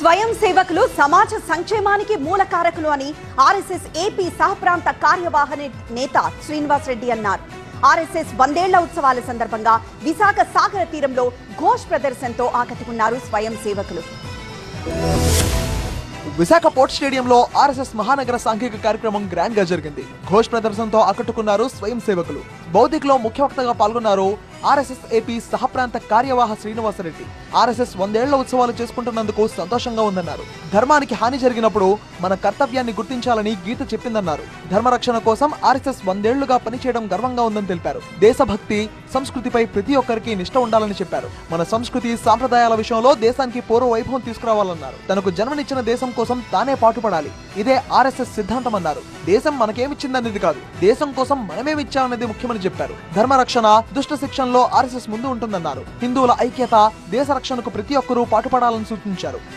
స్వయం సేవకులు సమాజ సంక్షేమానికి మూలకారకులు అని ఆర్ఎస్ఎస్ ఏపీ సహప్రాంత కార్యవాహక నేత శ్రీనివాస్ రెడ్డి అన్నారు. ఆర్ఎస్ఎస్ 100ఏళ్ల ఉత్సవాల సందర్భంగా విశాఖ సాగర తీరంలో ఘోష్ ప్రదర్శనతో ఆకట్టుకున్నారు స్వయం సేవకులు. విశాఖ పోర్ట్ స్టేడియంలో ఆర్ఎస్ఎస్ మహానగర సాంఘిక కార్యక్రమం గ్రాండ్ గా జరిగింది. ఘోష్ ప్రదర్శనతో ఆకట్టుకున్నారు స్వయం సేవకులు. బౌద్ధిక్లో ముఖ్య వక్తగా పాల్గొన్నారు ఆర్ఎస్ఎస్ ఏపీ సహప్రాంత కార్యవాహ శ్రీనివాసరెడ్డి. ఆర్ఎస్ఎస్ 100ఏళ్ల ఉత్సవాలు చేసుకుంటున్నందుకు సంతోషంగా ఉందన్నారు. ధర్మానికి హాని జరిగినప్పుడు మన కర్తవ్యాన్ని గుర్తించాలని గీత చెప్పిందన్నారు. ధర్మరక్షణ కోసం ఆర్ఎస్ఎస్ 100ఏళ్లుగా పనిచేయడం గర్వంగా ఉందని తెలిపారు. దేశభక్తి, సంస్కృతిపై ప్రతి ఒక్కరికి నిష్ట ఉండాలని చెప్పారు. మన సంస్కృతి, సాంప్రదాయాల విషయంలో దేశానికి పూర్వ వైభవం తీసుకురావాలన్నారు. తనకు జన్మనిచ్చిన దేశం కోసం తానే పాటుపడాలి. ఇదే ఆర్ఎస్ఎస్ సిద్ధాంతం అన్నారు. దేశం మనకేమిచ్చిందనేది కాదు, దేశం కోసం మనమేమిచ్చామనేది ముఖ్యమని చెప్పారు. ధర్మరక్షణ, దుష్ట శిక్షణలో ఆర్ఎస్ఎస్ ముందు ఉంటుందన్నారు. హిందువుల ఐక్యత, దేశ రక్షణకు ప్రతి ఒక్కరూ పాటుపడాలని సూచించారు.